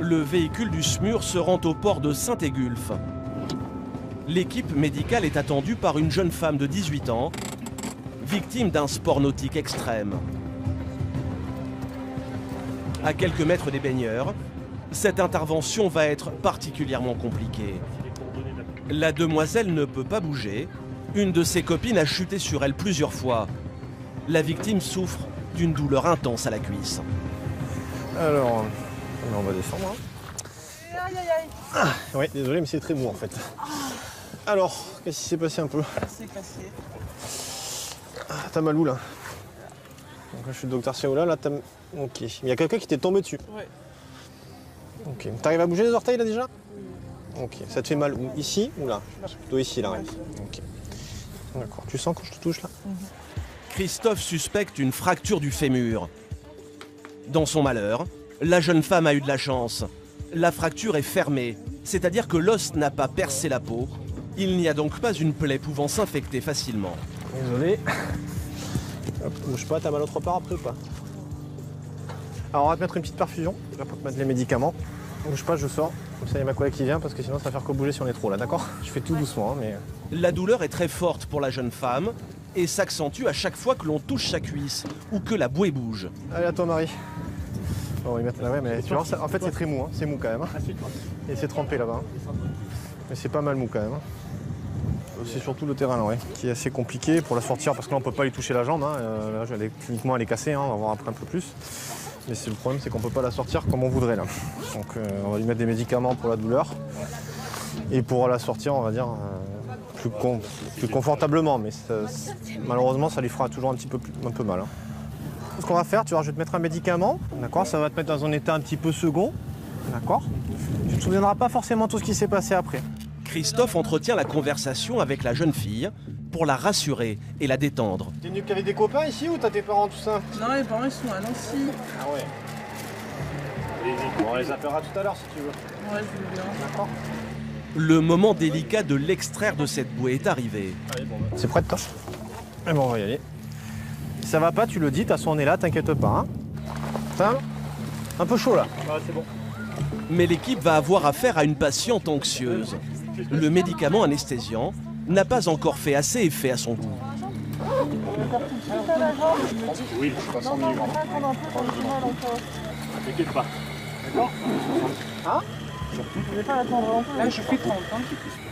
Le véhicule du SMUR se rend au port de Saint-Égulphe. L'équipe médicale est attendue par une jeune femme de 18 ans, victime d'un sport nautique extrême. À quelques mètres des baigneurs, cette intervention va être particulièrement compliquée. La demoiselle ne peut pas bouger. Une de ses copines a chuté sur elle plusieurs fois. La victime souffre d'une douleur intense à la cuisse. Alors, on va descendre. Aïe, aïe, aïe. Ah, oui, désolé, mais c'est très mou en fait. Alors, qu'est-ce qui s'est passé un peu? C'est cassé. Ah, t'as mal où là? Donc là, je suis le docteur Siaoula, là t'as... Ok. Il y a quelqu'un qui t'est tombé dessus? Ouais. Ok. T'arrives à bouger les orteils là déjà? Ok. Ça te fait mal où? Ici ou là? Plutôt ici là, ouais. Ok. D'accord. Tu sens quand je te touche là? Christophe suspecte une fracture du fémur. Dans son malheur, la jeune femme a eu de la chance. La fracture est fermée, c'est-à-dire que l'os n'a pas percé la peau. Il n'y a donc pas une plaie pouvant s'infecter facilement. Désolé. Hop, bouge pas, t'as mal autre part après ou pas? Alors on va te mettre une petite perfusion, là pour te mettre les médicaments. Bouge pas, je sors. Comme ça il y a ma collègue qui vient parce que sinon ça va faire que bouger si on est trop là, d'accord? Je fais tout doucement, hein, mais... La douleur est très forte pour la jeune femme et s'accentue à chaque fois que l'on touche sa cuisse ou que la bouée bouge. Allez, à toi Marie. Bon, on va y mettre là, ouais, mais tu vois, en fait c'est très mou, hein. C'est mou quand même. Hein. Et c'est trempé là-bas. Hein. Mais c'est pas mal mou quand même. Hein. C'est surtout le terrain là, ouais, qui est assez compliqué pour la sortir parce que là on peut pas lui toucher la jambe. Hein. Là, cliniquement elle est cassée, hein. On va voir après un peu plus. Mais le problème c'est qu'on peut pas la sortir comme on voudrait là. Donc on va lui mettre des médicaments pour la douleur. Et pour la sortir, on va dire plus confortablement. Mais malheureusement ça lui fera toujours un peu mal. Hein. Ce qu'on va faire, tu vois, je vais te mettre un médicament, d'accord? Ça va te mettre dans un état un petit peu second, d'accord? Tu ne te souviendras pas forcément tout ce qui s'est passé après. Christophe entretient la conversation avec la jeune fille pour la rassurer et la détendre. T'es venu qu'avec des copains ici ou t'as tes parents, tout ça? Non, les parents ils sont à Nancy. Ah ouais. Bon, on les appellera tout à l'heure si tu veux. Ouais, je veux bien. D'accord. Le moment délicat de l'extraire de cette bouée est arrivé. Allez, bon, c'est prêt de toi? Et bon, on va y aller. Si ça va pas, tu le dis, de toute façon on est là, t'inquiète pas. Hein. Ça va? Un peu chaud là. Ouais, c'est bon. Mais l'équipe va avoir affaire à une patiente anxieuse. Le médicament anesthésiant n'a pas encore fait assez effet à son goût. Oui, je passe en minimum. T'inquiète pas. D'accord? Hein? Je vais pas attendre longtemps. Là, je fais 30. Hein.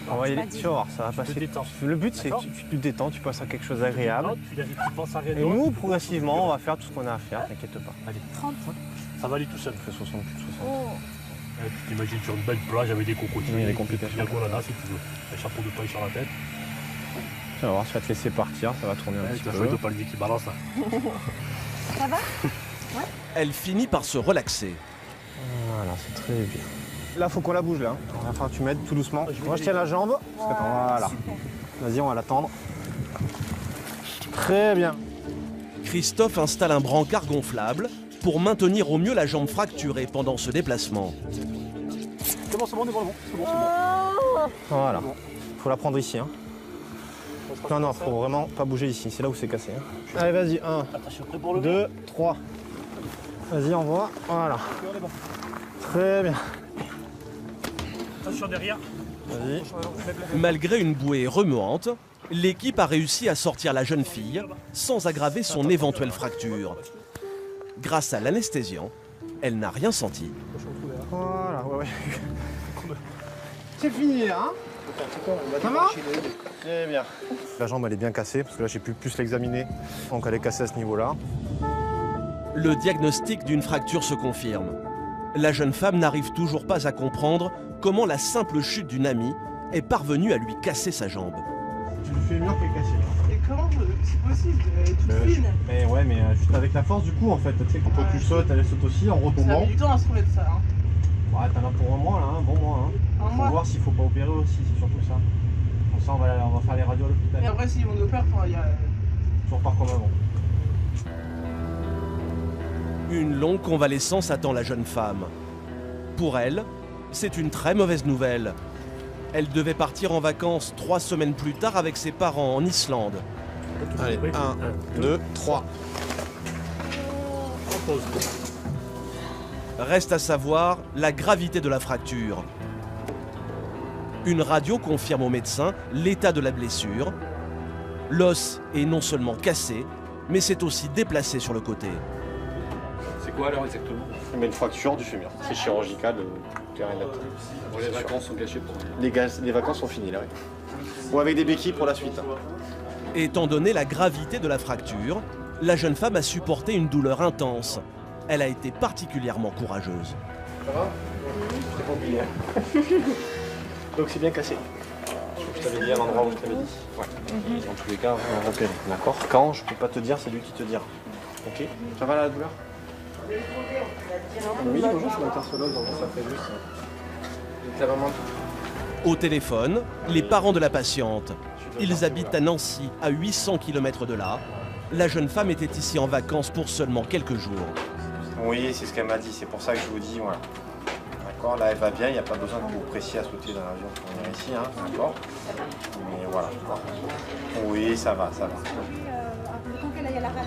On va y aller, tu vas voir, ça va passer. Le but c'est que tu te détends, tu passes à quelque chose d'agréable. Tu penses à rien Et nous, progressivement, on va faire tout ce qu'on a à faire, t'inquiète pas. Allez, 30. Ça va aller tout seul. On fait 60, plus de 60. Oh. Tu t'imagines sur une belle plage avec des cocotiers. Il y a des complications. Il y a quoi là si tu veux. Un chapeau de paille sur la tête. Tu vas voir, je vais te laisser partir, ça va tourner un petit Tu as peu. fait de palmier qui balance là. Ça va? Elle finit par se relaxer. Voilà, c'est très bien. Là, faut qu'on la bouge là. Il va falloir que tu m'aides tout doucement. Moi, je tiens la jambe. Voilà. Vas-y, on va l'attendre. Très bien. Christophe installe un brancard gonflable pour maintenir au mieux la jambe fracturée pendant ce déplacement. C'est bon, on est bon. C'est bon. Voilà. Faut la prendre ici. Hein. Non, faut vraiment pas bouger ici. C'est là où c'est cassé. Hein. Allez, vas-y. 1, 2, 3. Vas-y, envoie. Voilà. Très bien. Attention derrière. Vas-y. Malgré une bouée remuante, l'équipe a réussi à sortir la jeune fille sans aggraver son éventuelle fracture. Grâce à l'anesthésiant, elle n'a rien senti. Voilà, ouais. C'est fini là, hein? Ça va? Très bien. La jambe elle est bien cassée parce que là j'ai pu plus l'examiner. Donc elle est cassée à ce niveau-là. Le diagnostic d'une fracture se confirme. La jeune femme n'arrive toujours pas à comprendre comment la simple chute d'une amie est parvenue à lui casser sa jambe. Tu lui fais le mur qui est cassé. Et comment c'est possible? Elle est toute fine. Mais ouais, mais juste avec la force du coup en fait. Tu sais, quand toi tu sautes, elle saute aussi en Ça retombant. met du temps à se remettre ça. Hein. Ouais, t'en as pour un mois là, hein, bon mois. Hein. Un Faut mois. voir s'il faut pas opérer aussi, c'est surtout ça. Comme ça on va faire les radios à l'hôpital. Et après, s'ils vont nous perdre, il y a. Tu repars comme avant. Une longue convalescence attend la jeune femme. Pour elle, c'est une très mauvaise nouvelle. Elle devait partir en vacances 3 semaines plus tard avec ses parents en Islande. Allez, 1, 2, 3. On pose. Reste à savoir la gravité de la fracture. Une radio confirme au médecin l'état de la blessure. L'os est non seulement cassé, mais c'est aussi déplacé sur le côté. C'est quoi alors exactement? Mais une fracture du fémur. C'est chirurgical, terrain net. Bon, les vacances sont gâchées pour Les vacances sont finies là, oui. Ou avec des béquilles pour la suite. Étant donné la gravité de la fracture, la jeune femme a supporté une douleur intense. Elle a été particulièrement courageuse. Ça va? Je t'ai pas oublié. Donc c'est bien cassé. Je t'avais dit à l'endroit où je t'avais dit. Ouais. Dans tous les cas, on va repérer. D'accord? Quand? Je peux pas te dire, c'est lui qui te dira. Ok? Ça va la douleur? Oui, bonjour, je suis l'intersolose, donc ça fait juste. Clairement. Au téléphone, les parents de la patiente. Ils habitent à Nancy, à 800 km de là. La jeune femme était ici en vacances pour seulement quelques jours. Oui, c'est ce qu'elle m'a dit, c'est pour ça que je vous dis, voilà. D'accord, là elle va bien, il n'y a pas besoin que vous pressiez à sauter dans l'avion pour venir ici, hein, d'accord? Mais voilà. Oui, ça va, ça va.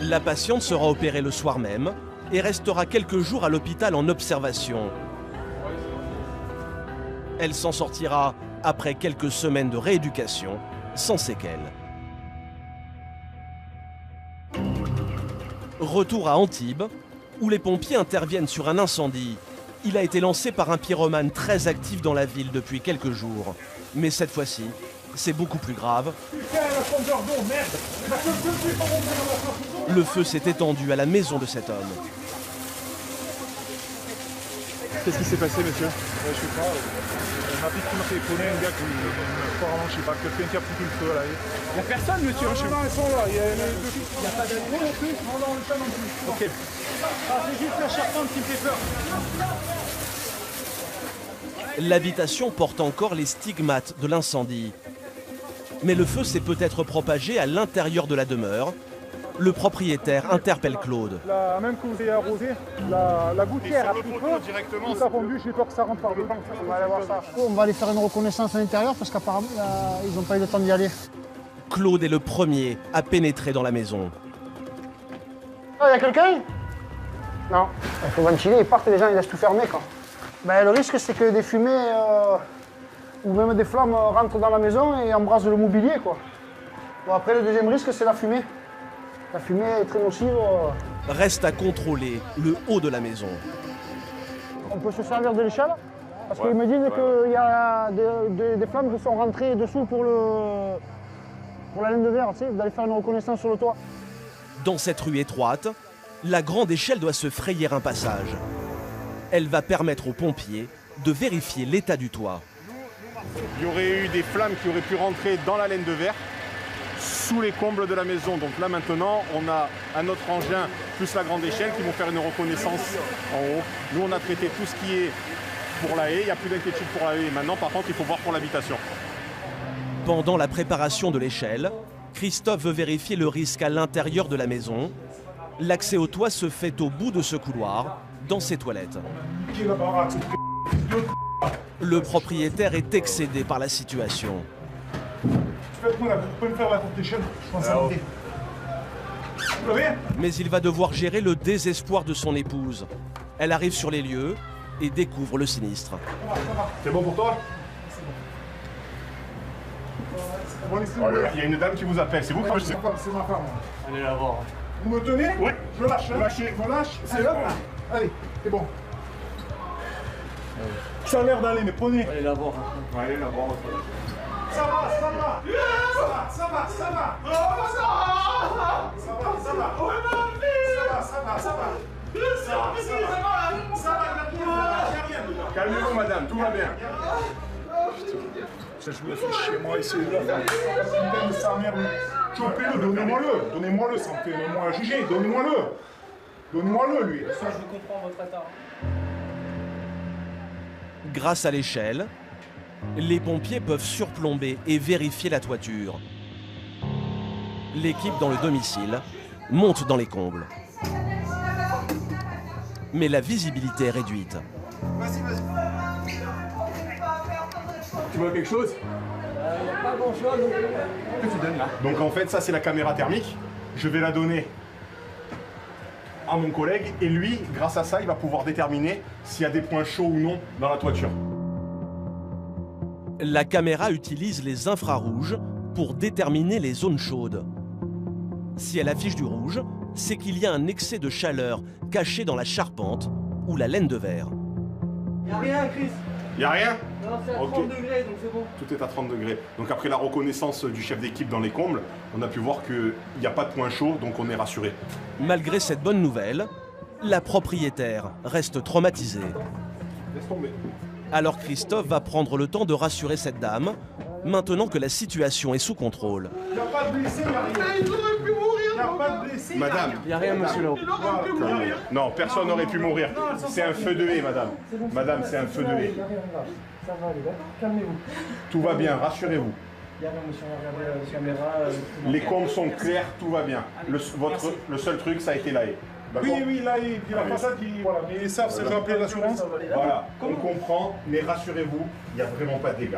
La patiente sera opérée le soir même et restera quelques jours à l'hôpital en observation. Elle s'en sortira après quelques semaines de rééducation, sans séquelles. Retour à Antibes, où les pompiers interviennent sur un incendie. Il a été lancé par un pyromane très actif dans la ville depuis quelques jours. Mais cette fois-ci, c'est beaucoup plus grave. Le feu s'est étendu à la maison de cet homme. Qu'est-ce qui s'est passé, monsieur? Je sais pas. Ma fille qui m'a téléphoné, un gars qui apparemment, je sais pas, quelqu'un qui a foutu le feu là. Il n'y a personne, monsieur. Non, ils sont là. Il n'y a pas d'animaux non plus. Non, non, pas non plus. Ok. Ah, c'est juste la charpente qui me fait peur. L'habitation porte encore les stigmates de l'incendie. Mais le feu s'est peut-être propagé à l'intérieur de la demeure. Le propriétaire interpelle Claude. Même que vous avez arrosé, la gouttière a pris feu, tout a fondu, j'ai peur que ça rentre par dedans. On va aller voir ça. On va aller faire une reconnaissance à l'intérieur parce qu'apparemment, ils n'ont pas eu le temps d'y aller. Claude est le premier à pénétrer dans la maison. Il y a quelqu'un? Non. Il faut ventiler, ils partent et les gens ils laissent tout fermer. Quoi. Ben, le risque, c'est que des fumées ou même des flammes rentrent dans la maison et embrasent le mobilier. Quoi. Bon, après, le deuxième risque, c'est la fumée. La fumée est très nocive. Reste à contrôler le haut de la maison. On peut se servir de l'échelle parce qu'ils me disent qu'il y a des flammes qui sont rentrées dessous pour la laine de verre, tu sais, d'aller faire une reconnaissance sur le toit. Dans cette rue étroite, la grande échelle doit se frayer un passage. Elle va permettre aux pompiers de vérifier l'état du toit. Il y aurait eu des flammes qui auraient pu rentrer dans la laine de verre, sous les combles de la maison. Donc là maintenant, on a un autre engin plus la grande échelle qui vont faire une reconnaissance en haut. Nous on a traité tout ce qui est pour la haie, il n'y a plus d'inquiétude pour la haie. Maintenant par contre, il faut voir pour l'habitation. Pendant la préparation de l'échelle, Christophe veut vérifier le risque à l'intérieur de la maison. L'accès au toit se fait au bout de ce couloir, dans ses toilettes. Le propriétaire est excédé par la situation. Vous pouvez me faire la courte échelle, je pense à l'idée. Mais il va devoir gérer le désespoir de son épouse. Elle arrive sur les lieux et découvre le sinistre. C'est bon pour toi? C'est bon. Il y a une dame qui vous appelle, c'est vous qui c'est ma femme. Allez la voir. Vous me tenez? Oui. Je lâche, je lâche, c'est là. Allez, c'est bon. Ça a l'air d'aller, mais prenez. Allez la voir. Allez la voir. Ça va, ça va. Ça va, ça va, ça va. Ça va, ça va. Ça va, ça va. Ça va, ça va. Calmez-vous, madame, tout va bien. Je me fais chez moi, essayez de la faire. Sa mère, chopez-le, donnez-moi-le. Donnez-moi-le, sans moi juger. Donnez-moi-le. Donnez-moi-le, lui. Ça, je comprends votre état. Grâce à l'échelle, les pompiers peuvent surplomber et vérifier la toiture. L'équipe dans le domicile monte dans les combles. Mais la visibilité est réduite. Vas-y, vas-y. Tu vois quelque chose? Pas grand-chose. Que tu donnes là? Donc en fait, ça c'est la caméra thermique. Je vais la donner à mon collègue et lui, grâce à ça, il va pouvoir déterminer s'il y a des points chauds ou non dans la toiture. La caméra utilise les infrarouges pour déterminer les zones chaudes. Si elle affiche du rouge, c'est qu'il y a un excès de chaleur caché dans la charpente ou la laine de verre. Y'a rien, Chris. Il n'y a rien? Non, c'est à Ok. 30 degrés, donc c'est bon. Tout est à 30 degrés. Donc après la reconnaissance du chef d'équipe dans les combles, on a pu voir qu'il n'y a pas de point chaud, donc on est rassuré. Malgré cette bonne nouvelle, la propriétaire reste traumatisée. Laisse tomber. Alors Christophe va prendre le temps de rassurer cette dame, maintenant que la situation est sous contrôle. Il n'y a pas de blessé, il n'y a rien. Il aurait pu mourir. Il n'y a pas de blessé. Madame. Y'a rien, monsieur là-haut. Il aurait pu mourir. Non, personne n'aurait pu mourir. C'est un feu de haie, madame. Madame, c'est un feu de haie. Ça va aller, d'accord? Calmez-vous. Tout va bien, rassurez-vous. Y'a rien, monsieur, regardez la caméra. Les comptes sont clairs, tout va bien. Le seul truc, ça a été la haie. Oui, oui, là, il y a la façade qui. Voilà, mais ils savent, c'est j'ai appelé l'assurance. Voilà, on comprend, mais rassurez-vous, il n'y a vraiment pas de dégâts.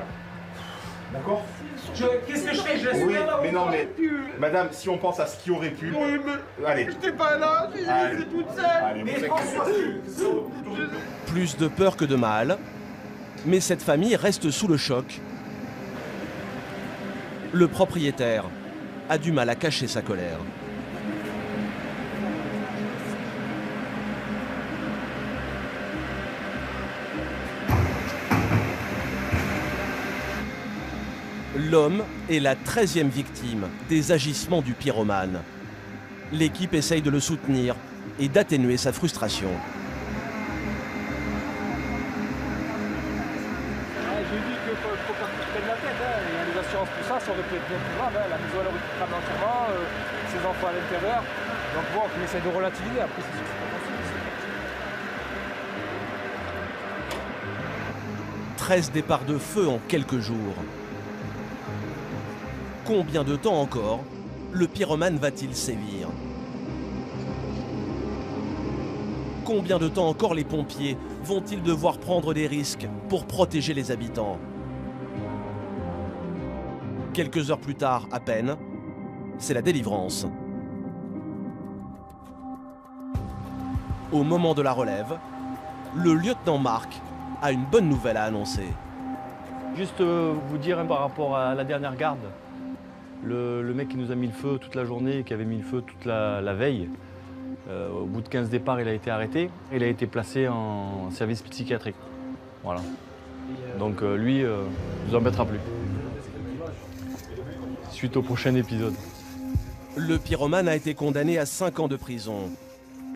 D'accord? Qu'est-ce que je fais? Je laisse Oui, là-bas. mais non, mais madame, si on pense à ce qui aurait pu. Oui, mais Allez. j'étais pas là, j'étais toute seule. Allez, Mais vous François, Plus de peur que de mal, mais cette famille reste sous le choc. Le propriétaire a du mal à cacher sa colère. L'homme est la 13e victime des agissements du pyromane. L'équipe essaye de le soutenir et d'atténuer sa frustration. J'ai dit qu'il faut pas que tu prennes la tête. Hein. Il y a les assurances, tout ça, ça aurait pu être bien plus grave. Hein. La maison, elle aurait pu cramer entièrement, ses enfants à l'intérieur. Donc bon, on essaie de relativiser. Après, c'est sûr que c'est pas possible. 13 départs de feu en quelques jours. Combien de temps encore le pyromane va-t-il sévir? Combien de temps encore les pompiers vont-ils devoir prendre des risques pour protéger les habitants? Quelques heures plus tard, à peine, c'est la délivrance. Au moment de la relève, le lieutenant Marc a une bonne nouvelle à annoncer. Juste vous dire par rapport à la dernière garde, le mec qui nous a mis le feu toute la journée, qui avait mis le feu toute la veille, au bout de 15 départs, il a été arrêté. Il a été placé en service psychiatrique. Voilà. Donc lui, ne nous embêtera plus. Suite au prochain épisode. Le pyromane a été condamné à 5 ans de prison.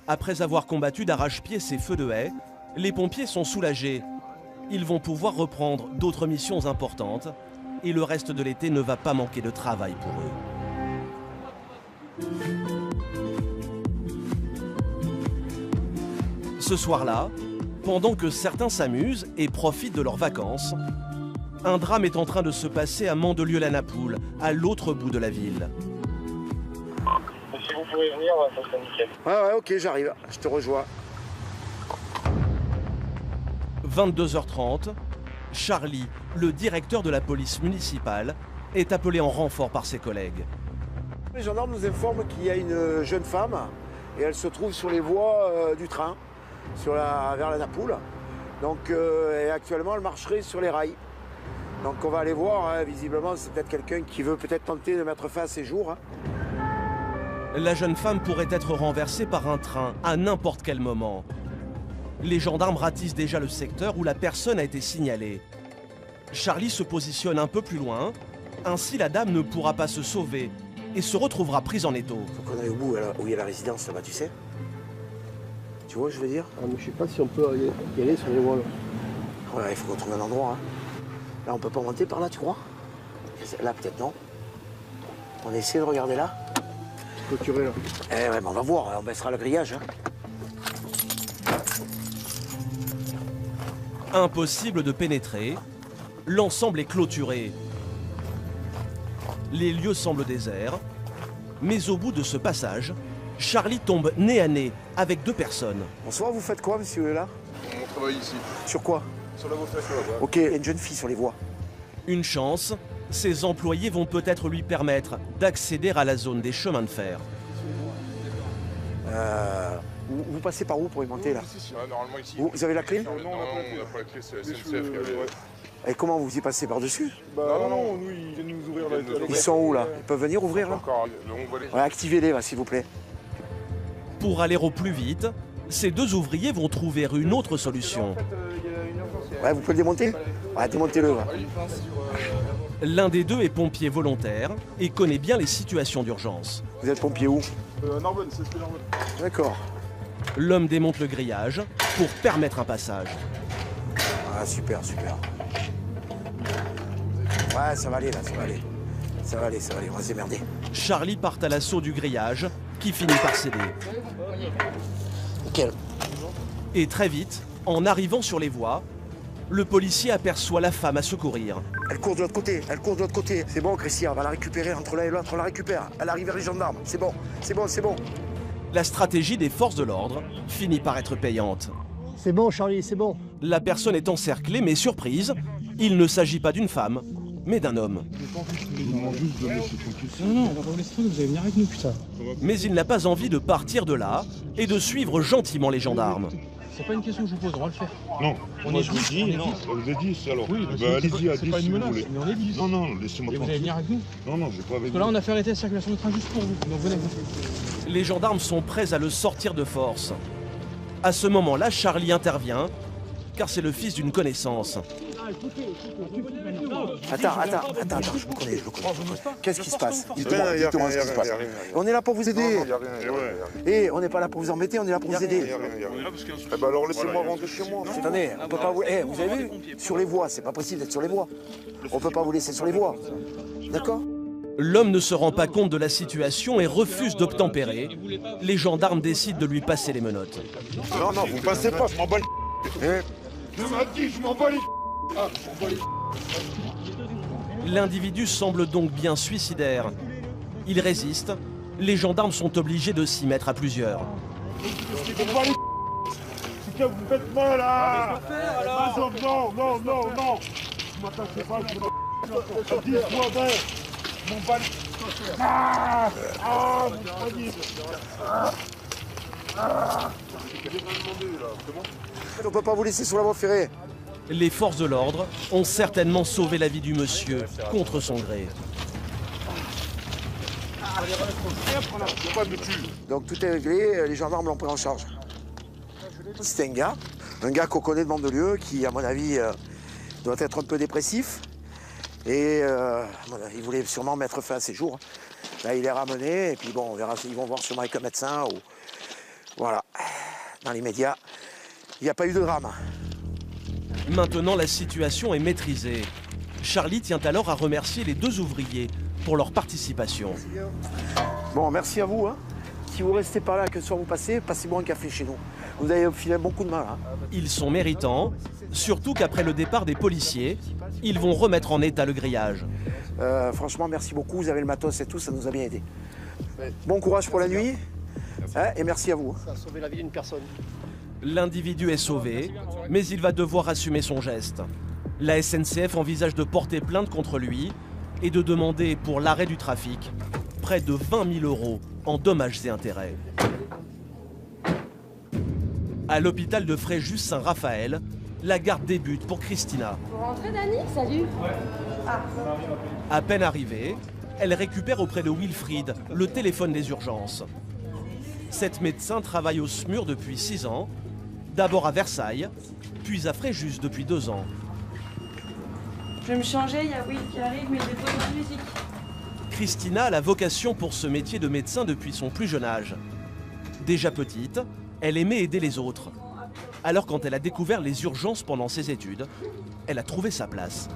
Après avoir combattu d'arrache-pied ces feux de haie, les pompiers sont soulagés. Ils vont pouvoir reprendre d'autres missions importantes et le reste de l'été ne va pas manquer de travail pour eux. Ce soir-là, pendant que certains s'amusent et profitent de leurs vacances, un drame est en train de se passer à Mandelieu-la-Napoule, à l'autre bout de la ville. Si vous pouvez venir, ça serait nickel. Ouais, ok, j'arrive, je te rejoins. 22h30, Charlie, le directeur de la police municipale, est appelé en renfort par ses collègues. Les gendarmes nous informent qu'il y a une jeune femme et elle se trouve sur les voies du train, vers la Napoule. Donc et actuellement, elle marcherait sur les rails. Donc on va aller voir, hein. Visiblement, c'est peut-être quelqu'un qui veut peut-être tenter de mettre fin à ses jours. Hein. La jeune femme pourrait être renversée par un train à n'importe quel moment. Les gendarmes ratissent déjà le secteur où la personne a été signalée. Charlie se positionne un peu plus loin, ainsi la dame ne pourra pas se sauver et se retrouvera prise en étau. Faut qu'on aille au bout où il y a la résidence là-bas, tu sais. Tu vois, je veux dire. Ah, mais je sais pas si on peut y aller sur les voies là. Ouais, il faut qu'on trouve un endroit. Hein. Là, on peut pas monter par là, tu crois? Là, peut-être non. On essaie de regarder là. Clôturé là. Eh ouais, mais on va voir, on baissera le grillage. Hein. Impossible de pénétrer, l'ensemble est clôturé. Les lieux semblent déserts, mais au bout de ce passage, Charlie tombe nez à nez avec 2 personnes. Bonsoir, vous faites quoi, monsieur, là? On travaille ici. Sur quoi? Sur la voiture là-bas. Ok, il y a une jeune fille sur les voies. Une chance, ses employés vont peut-être lui permettre d'accéder à la zone des chemins de fer. Vous passez par où pour y monter là? Normalement ici. Vous avez la clé? Non, on n'a pas la clé, c'est la SNCF. Et comment vous y passez par-dessus? Non, nous, ils viennent nous ouvrir la Ils sont où là? Ils peuvent venir ouvrir là? Encore, on voit les... Ouais, activez-les là, s'il vous plaît. Pour aller au plus vite, ces deux ouvriers vont trouver une autre solution. Ouais, vous pouvez le démonter? Ouais, démontez-le. Ouais. L'un des deux est pompier volontaire et connaît bien les situations d'urgence. Vous êtes pompier où? Narbonne, c'est ce que Narbonne. D'accord. L'homme démonte le grillage pour permettre un passage. Ah, super, super. Ouais, ça va aller là, ça va aller. Ça va aller, on va se démerder. Charlie part à l'assaut du grillage qui finit par céder. Nickel. Et très vite, en arrivant sur les voies, le policier aperçoit la femme à secourir. Elle court de l'autre côté, elle court de l'autre côté. C'est bon, Christian, on va la récupérer entre l'un et l'autre, on la récupère. Elle arrive vers les gendarmes, c'est bon, c'est bon, c'est bon. La stratégie des forces de l'ordre finit par être payante. C'est bon, Charlie, c'est bon. La personne est encerclée, mais surprise, il ne s'agit pas d'une femme, mais d'un homme. Non, on va pas vous laisser tranquille, vous allez venir avec nous, putain. Mais il n'a pas envie de partir de là et de suivre gentiment les gendarmes. C'est pas une question que je vous pose, on va le faire. Non, moi je vous dis, non, vous avez 10 alors. Oui, allez-y à 10 c'est pas si une vous menace, voulez. mais on est 10. Non, non, laissez-moi Et vous allez tranquille. venir avec nous? Non, non, je vais pas avec Parce que là, on a fait arrêter la circulation de train juste pour vous, donc venez. Les gendarmes sont prêts à le sortir de force. À ce moment-là, Charlie intervient, car c'est le fils d'une connaissance. Attends, je vous connais. Qu'est-ce qui se passe? Dites-moi Rien, ce qui se passe. On est là pour vous aider. Et on n'est pas là pour vous embêter, on est là pour vous aider. Eh ben alors laissez-moi rentrer chez moi. Attendez, on peut pas vous... vous avez vu? Sur les voies, c'est pas possible d'être sur les voies. On peut pas vous laisser sur les voies. D'accord? L'homme ne se rend pas compte de la situation et refuse d'obtempérer. Les gendarmes décident de lui passer les menottes. Non, non, vous passez pas, je m'en bats les... Je m'as dit, je m'en bats les... L'individu semble donc bien suicidaire. Il résiste. Les gendarmes sont obligés de s'y mettre à plusieurs. Putain, vous faites mal là. Non, non, non, non. Je m'attachais pas, je dis-moi ben. Mon bal... Ah, mon panier. On peut pas vous laisser sur la voie ferrée. Les forces de l'ordre ont certainement sauvé la vie du monsieur contre son gré. Donc tout est réglé, les gendarmes l'ont pris en charge. C'était un gars qu'on connaît de Mandelieu, qui à mon avis doit être un peu dépressif. Et il voulait sûrement mettre fin à ses jours. Là il est ramené, et puis bon, on verra s'ils vont voir sûrement avec un médecin. Ou... Voilà, dans l'immédiat, il n'y a pas eu de drame. Maintenant, la situation est maîtrisée. Charlie tient alors à remercier les deux ouvriers pour leur participation. Bon, merci à vous. Hein. Si vous restez pas là, que ce soit vous passez, passez-moi un café chez nous. Vous avez filé beaucoup de mal. Hein. Ils sont méritants, surtout qu'après le départ des policiers, ils vont remettre en état le grillage. Franchement, merci beaucoup. Vous avez le matos et tout, ça nous a bien aidé. Bon courage pour la nuit. Hein, et merci à vous. Ça a sauvé la vie d'une personne. L'individu est sauvé, mais il va devoir assumer son geste. La SNCF envisage de porter plainte contre lui et de demander pour l'arrêt du trafic près de 20 000 € en dommages et intérêts. À l'hôpital de Fréjus-Saint-Raphaël, la garde débute pour Christina. Vous rentrez, Dani? Salut. À peine arrivée, elle récupère auprès de Wilfried le téléphone des urgences. Cette médecin travaille au SMUR depuis 6 ans, d'abord à Versailles, puis à Fréjus depuis 2 ans. Je vais me changer, il y a Will qui arrive, mais j'ai besoin de musique. Christina a la vocation pour ce métier de médecin depuis son plus jeune âge. Déjà petite, elle aimait aider les autres. Alors quand elle a découvert les urgences pendant ses études, elle a trouvé sa place.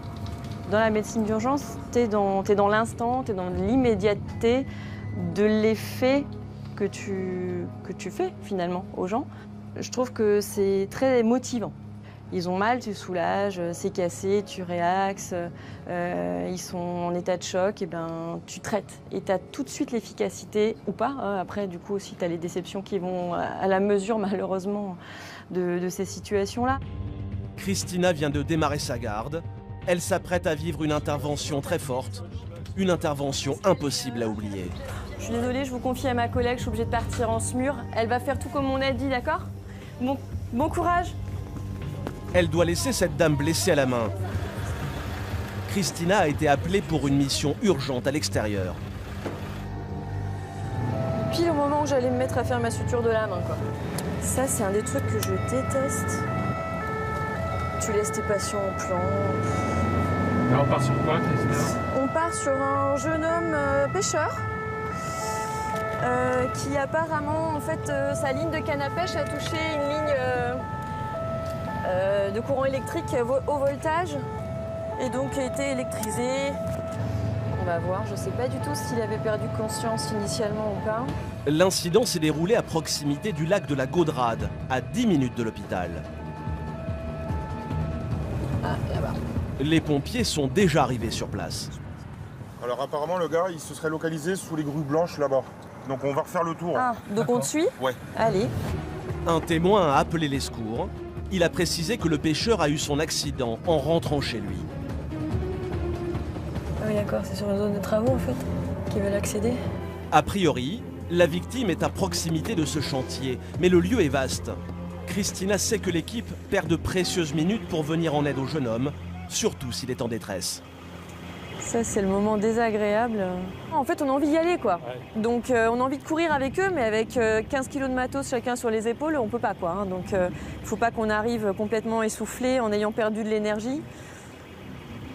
Dans la médecine d'urgence, t'es dans l'instant, t'es dans l'immédiateté de l'effet que tu fais finalement aux gens. Je trouve que c'est très motivant. Ils ont mal, tu soulages, c'est cassé, tu réaxes, ils sont en état de choc, et ben, tu traites. Et tu as tout de suite l'efficacité, ou pas. Hein. Après, du coup, aussi, tu as les déceptions qui vont à la mesure, malheureusement, de ces situations-là. Christina vient de démarrer sa garde. Elle s'apprête à vivre une intervention très forte, Une intervention impossible à oublier. Je suis désolée, je vous confie à ma collègue, je suis obligée de partir en SMUR. Elle va faire tout comme on a dit, d'accord? Bon courage. Elle doit laisser cette dame blessée à la main. Christina a été appelée pour une mission urgente à l'extérieur. Pile au moment où j'allais me mettre à faire ma suture de la main, quoi. Ça, c'est un des trucs que je déteste. Tu laisses tes patients en plan. Alors, on part sur quoi, Christina? On part sur un jeune homme pêcheur qui apparemment, en fait, sa ligne de canne à pêche a touché une ligne de courant électrique haut voltage et donc a été électrisé. On va voir, je ne sais pas du tout s'il avait perdu conscience initialement ou pas. L'incident s'est déroulé à proximité du lac de la Gaudrade, à 10 minutes de l'hôpital. Ah, là-bas. Les pompiers sont déjà arrivés sur place. Alors apparemment le gars il se serait localisé sous les grues blanches là-bas. Donc on va refaire le tour. Ah, donc on te suit? Ouais. Allez. Un témoin a appelé les secours. Il a précisé que le pêcheur a eu son accident en rentrant chez lui. Ah oui d'accord, c'est sur une zone de travaux en fait, qu'ils veulent accéder. A priori, la victime est à proximité de ce chantier, mais le lieu est vaste. Christina sait que l'équipe perd de précieuses minutes pour venir en aide au jeune homme, surtout s'il est en détresse. Ça, c'est le moment désagréable. En fait, on a envie d'y aller, quoi. Ouais. Donc, on a envie de courir avec eux, mais avec 15 kilos de matos chacun sur les épaules, on peut pas, quoi. Hein. Donc, il ne faut pas qu'on arrive complètement essoufflé en ayant perdu de l'énergie.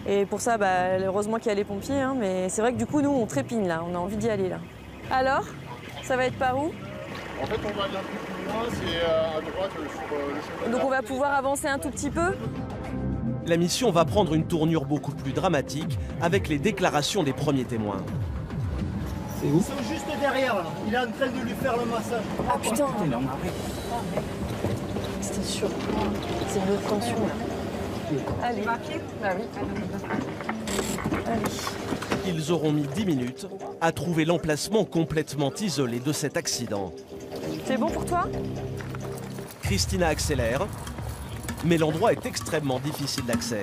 Et pour ça, bah, heureusement qu'il y a les pompiers, hein, mais c'est vrai que du coup, nous, on trépigne, là. On a envie d'y aller, là. Alors, ça va être par où? En fait, on va aller un peu plus loin, c'est à droite sur le chemin. Donc, on va pouvoir avancer un tout petit peu? La mission va prendre une tournure beaucoup plus dramatique avec les déclarations des premiers témoins. C'est où? Ils sont juste derrière là. Il est en train de lui faire le massage. Ah putain! C'était sûr. C'est une autre tension là. Allez. Bah oui. Allez. Ils auront mis 10 minutes à trouver l'emplacement complètement isolé de cet accident. C'est bon pour toi? Christina accélère. Mais l'endroit est extrêmement difficile d'accès.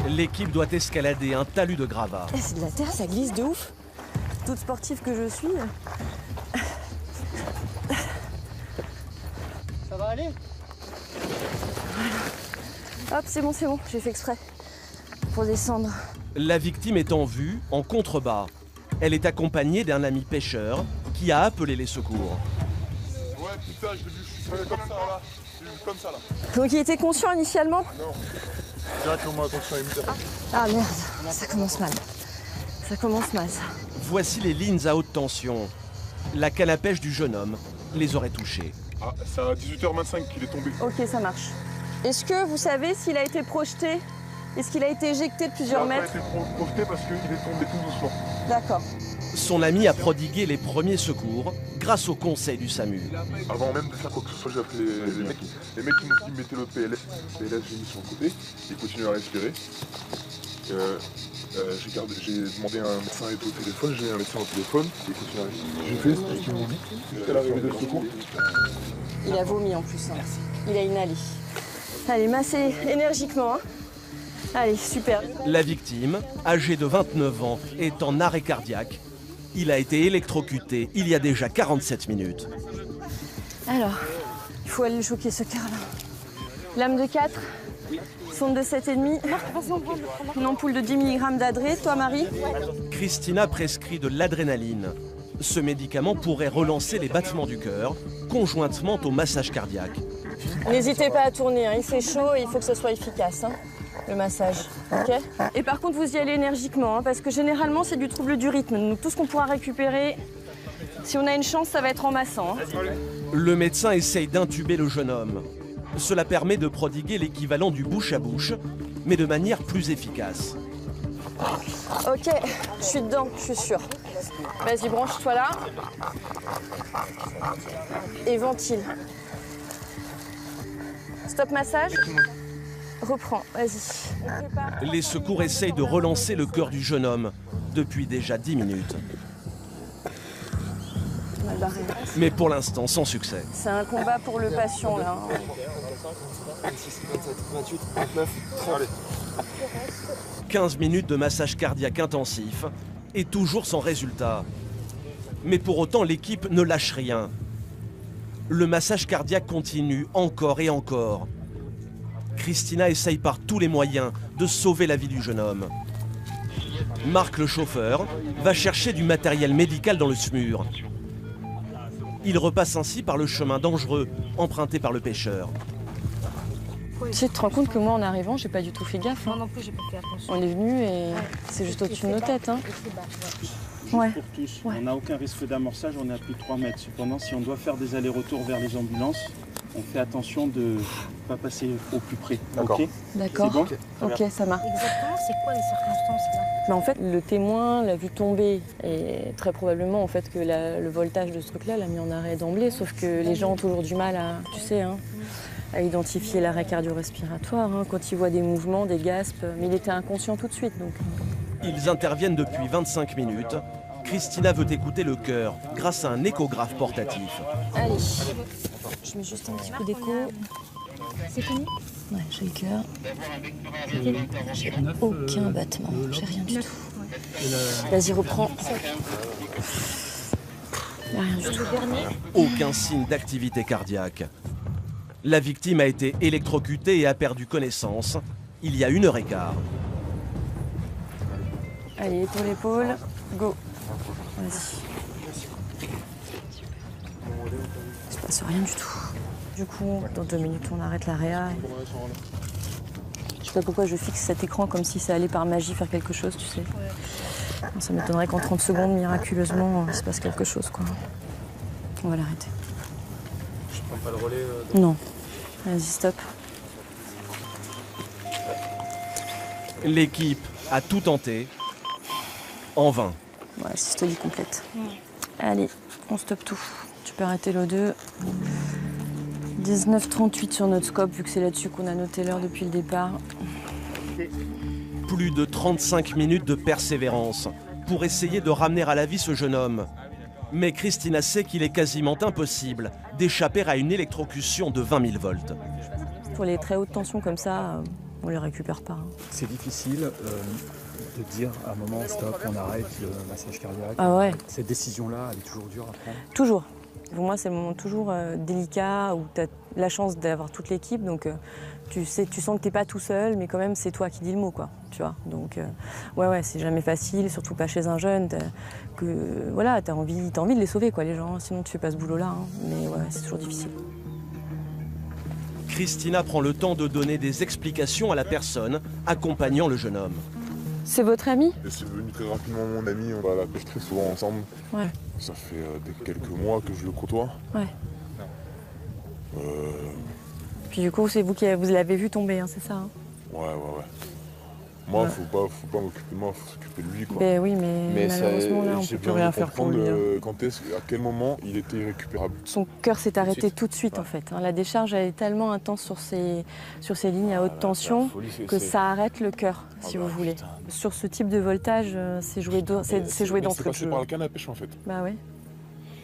L'équipe doit escalader un talus de gravats. C'est de la terre, ça glisse de ouf. Toute sportive que je suis. Ça va aller? Hop, c'est bon, j'ai fait exprès. Pour descendre. La victime est en vue, en contrebas. Elle est accompagnée d'un ami pêcheur qui a appelé les secours. Ouais, putain, je l'ai vu. Comme ça là, comme ça là. Donc il était conscient initialement? Non. Directement attention immédiatement. Ah merde, ça commence mal. Ça commence mal ça. Voici les lignes à haute tension. La canne à pêche du jeune homme les aurait touchées. Ah, c'est à 18h25 qu'il est tombé. Ok, ça marche. Est-ce que vous savez s'il a été projeté? Est-ce qu'il a été éjecté de plusieurs mètres? Il a été projeté parce qu'il est tombé tout doucement. D'accord. Son ami a prodigué les premiers secours grâce au conseil du SAMU. Avant même de faire quoi que ce soit, j'ai appelé les mecs. Les mecs qui m'ont dit mettez le PLS. Le PLS, j'ai mis sur le côté. Il continue à respirer. J'ai demandé à un médecin à être au téléphone. J'ai un médecin au téléphone. Il continue à respirer. J'ai fait ce qu'ils m'ont dit jusqu'à l'arrivée de secours. Il a vomi en plus. Hein. Merci. Il a inhalé. Allez, massez énergiquement. Hein. Allez, super. La victime, âgée de 29 ans, est en arrêt cardiaque. Il a été électrocuté il y a déjà 47 minutes. Alors, il faut aller le choquer ce cœur-là. Lame de 4, sonde de 7,5, une ampoule de 10 mg d'adré. Toi, Marie? Christina prescrit de l'adrénaline. Ce médicament pourrait relancer les battements du cœur, conjointement au massage cardiaque. N'hésitez pas à tourner, hein. Il fait chaud et il faut que ce soit efficace. Hein. Le massage, ok? Et par contre, vous y allez énergiquement, hein, parce que généralement, c'est du trouble du rythme. Donc tout ce qu'on pourra récupérer, si on a une chance, ça va être en massant. Hein. Le médecin essaye d'intuber le jeune homme. Cela permet de prodiguer l'équivalent du bouche à bouche, mais de manière plus efficace. Ok, je suis dedans, je suis sûre. Vas-y, branche-toi là. Et ventile. Stop massage. Reprends, vas-y. Les secours essayent de relancer le cœur du jeune homme depuis déjà 10 minutes. Mais pour l'instant, sans succès. C'est un combat pour le patient, là. 26, 27, 28, 29, 30. Allez. 15 minutes de massage cardiaque intensif et toujours sans résultat. Mais pour autant, l'équipe ne lâche rien. Le massage cardiaque continue encore et encore. Christina essaye par tous les moyens de sauver la vie du jeune homme. Marc, le chauffeur, va chercher du matériel médical dans le SMUR. Il repasse ainsi par le chemin dangereux emprunté par le pêcheur. Tu te rends compte que moi, en arrivant, j'ai pas du tout fait gaffe. Moi non plus, j'ai pas fait attention. On est venu et c'est juste au-dessus de nos têtes. Hein. Ouais. Pour tous, on n'a aucun risque d'amorçage, on est à plus de 3 mètres. Cependant, si on doit faire des allers-retours vers les ambulances, on fait attention de ne pas passer au plus près. D'accord. Okay. D'accord. Bon ok, ça marche. Exactement, c'est quoi les circonstances là? Mais en fait, le témoin l'a vu tomber et très probablement en fait que le voltage de ce truc-là l'a mis en arrêt d'emblée. Sauf que les gens ont toujours du mal à, tu sais, hein, à identifier l'arrêt cardio-respiratoire hein, quand ils voient des mouvements, des gaspes. Mais il était inconscient tout de suite. Donc. Ils interviennent depuis 25 minutes. Christina veut écouter le cœur grâce à un échographe portatif. Allez, je mets juste un petit coup d'écho. C'est fini? Ouais, j'ai le cœur. J'ai aucun battement, j'ai rien du tout. Vas-y, reprends. Rien du tout. Aucun signe d'activité cardiaque. La victime a été électrocutée et a perdu connaissance il y a 1h15. Allez, épaule, épaule, go. Vas-y. Il se passe rien du tout. Du coup, dans 2 minutes, on arrête la réa. Je sais pas pourquoi je fixe cet écran comme si ça allait par magie faire quelque chose, tu sais. Ça m'étonnerait qu'en 30 secondes, miraculeusement, il se passe quelque chose, quoi. On va l'arrêter. Je prends pas le relais Non. Vas-y, stop. L'équipe a tout tenté, en vain. Voilà, systolie complète. Allez, on stoppe tout. Tu peux arrêter l'O2. 19h38 sur notre scope, vu que c'est là-dessus qu'on a noté l'heure depuis le départ. Plus de 35 minutes de persévérance pour essayer de ramener à la vie ce jeune homme. Mais Christina sait qu'il est quasiment impossible d'échapper à une électrocution de 20 000 volts. Pour les très hautes tensions comme ça, on les récupère pas. C'est difficile de dire à un moment stop, on arrête le massage cardiaque. Ah ouais. Cette décision-là, elle est toujours dure à prendre. Toujours. Pour moi, c'est le moment toujours délicat où tu as la chance d'avoir toute l'équipe. Donc, tu sens que tu n'es pas tout seul, mais quand même, c'est toi qui dis le mot, quoi. Tu vois. Donc, ouais, c'est jamais facile, surtout pas chez un jeune. Voilà, t'as envie de les sauver, quoi, les gens. Sinon, tu fais pas ce boulot-là. Hein. Mais ouais, c'est toujours difficile. Christina prend le temps de donner des explications à la personne accompagnant le jeune homme. C'est votre ami? C'est devenu très rapidement mon ami, on va à la pêche très souvent ensemble. Ouais. Ça fait quelques mois que je le côtoie. Ouais. Puis du coup, c'est vous l'avez vu tomber, hein, c'est ça hein? Ouais. Moi, ouais. faut pas m'occuper de moi, faut s'occuper de lui, quoi. Ben oui, mais malheureusement, là, on peut plus rien faire pour lui. À quel moment il était irrécupérable. Son cœur s'est arrêté tout de suite, en fait. La décharge, elle est tellement intense sur ces lignes à haute tension que ça arrête le cœur, si vous voulez. Putain. Sur ce type de voltage, c'est joué d'entrée de jeu. C'est par la canne à pêche, en fait. Bah oui,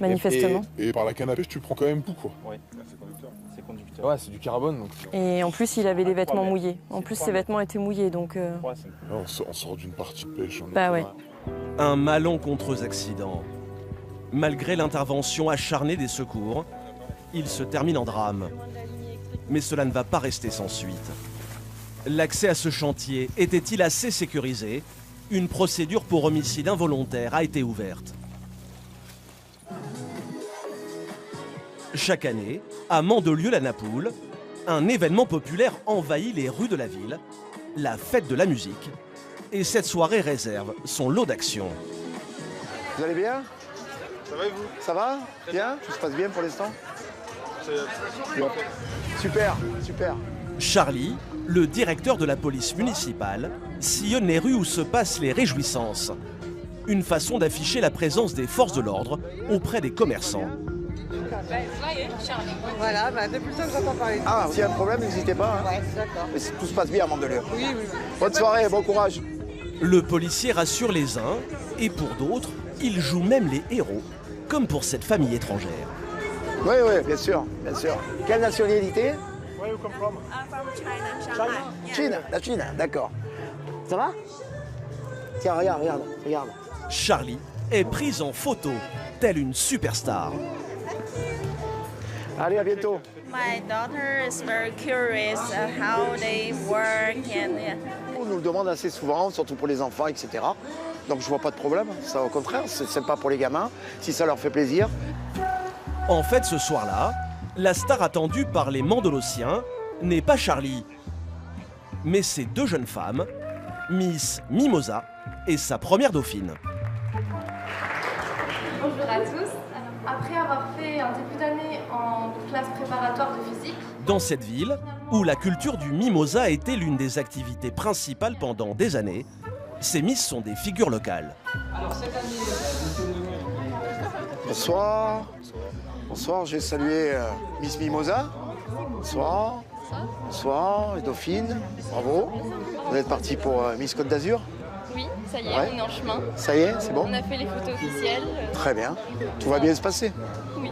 manifestement. Et par la canne à pêche, tu prends quand même tout, quoi. Oui, c'est conducteur. Ouais, c'est du carbone. Donc. Et en plus, il avait des vêtements mouillés. En plus, ses vêtements étaient mouillés, donc... On sort d'une partie de pêche. Bah ouais. Un malencontreux accident. Malgré l'intervention acharnée des secours, il se termine en drame. Mais cela ne va pas rester sans suite. L'accès à ce chantier était-il assez sécurisé? Une procédure pour homicide involontaire a été ouverte. Chaque année, à Mandelieu-la-Napoule, un événement populaire envahit les rues de la ville, la fête de la musique. Et cette soirée réserve son lot d'action. Vous allez bien? Ça va et vous? Ça va? Bien? Tout se passe bien pour l'instant? Super. Charlie, le directeur de la police municipale, sillonne les rues où se passent les réjouissances. Une façon d'afficher la présence des forces de l'ordre auprès des commerçants. Voilà, depuis le temps que j'entends parler. Ah, s'il y a un problème, n'hésitez pas. Hein. Ouais, d'accord. Mais tout se passe bien à Mandelieu. Oui. Bonne soirée, bon courage. Le policier rassure les uns, et pour d'autres, il joue même les héros, comme pour cette famille étrangère. Oui, bien sûr. Quelle nationalité? Where you come from? Chine, la Chine, d'accord. Ça va? Tiens, regarde, regarde, regarde. Charlie est prise en photo, telle une superstar. Allez, à bientôt. My daughter is very curious how they work and On nous le demande assez souvent, surtout pour les enfants, etc. Donc je vois pas de problème. Ça, au contraire, c'est sympa pour les gamins, si ça leur fait plaisir. En fait, ce soir-là, la star attendue par les Mandolossiens n'est pas Charlie, mais ces deux jeunes femmes, Miss Mimosa et sa première dauphine. Bonjour à tous. Après avoir fait un début d'année en classe préparatoire de physique, Dans cette ville, où la culture du mimosa a été l'une des activités principales pendant des années, ces Miss sont des figures locales. Bonsoir. Bonsoir, j'ai salué Miss Mimosa. Bonsoir. Bonsoir, les dauphines. Bravo. Vous êtes partis pour Miss Côte d'Azur? oui, ça y est, Ouais. on est en chemin. Ça y est, c'est bon? On a fait les photos officielles. Très bien. Tout va bien se passer? Oui.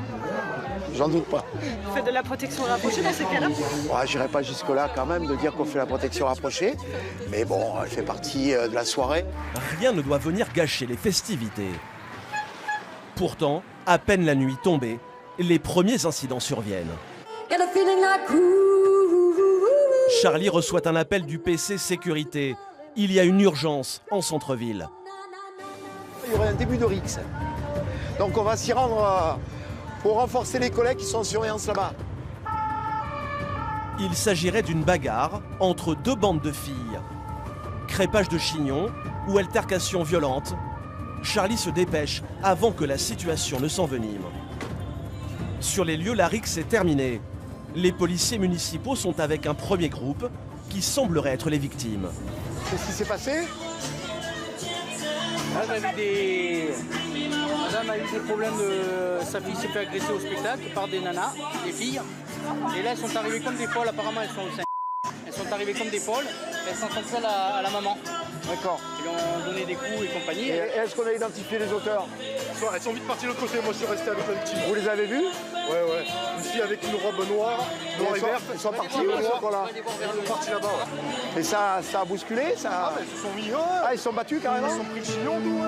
J'en doute pas. Vous faites de la protection rapprochée dans ces cas-là? Ouais, j'irai pas jusque-là quand même de dire qu'on fait la protection rapprochée. Mais bon, elle fait partie de la soirée. Rien ne doit venir gâcher les festivités. Pourtant, à peine la nuit tombée, les premiers incidents surviennent. Charlie reçoit un appel du PC Sécurité. Il y a une urgence en centre-ville. Il y aurait un début de rixe. Donc on va s'y rendre pour renforcer les collègues qui sont en surveillance là-bas. Il s'agirait d'une bagarre entre deux bandes de filles. Crépage de chignon ou altercation violente. Charlie se dépêche avant que la situation ne s'envenime. Sur les lieux, la rixe est terminée. Les policiers municipaux sont avec un premier groupe qui semblerait être les victimes. Qu'est-ce qui s'est passé? Madame a eu des problèmes sa fille s'est fait agresser au spectacle par des nanas, des filles. Et là, elles sont arrivées comme des folles. Apparemment, elles sont au sein. Elles sont arrivées comme des folles. Elles s'en sont seules à la maman. D'accord. Ils lui ont donné des coups et compagnie. Et est-ce qu'on a identifié les auteurs? Elles sont vite parties de l'autre côté, moi je suis resté avec la victime. Vous les avez vus? Ouais. Une fille avec une robe noire et verte. Ils sont partis ou ils sont encore là? Ils sont partis là-bas. Ouais. Et ça a bousculé ça... Ils se sont mis. Ah, ils sont battus carrément? Ils sont pris le chignon, nous.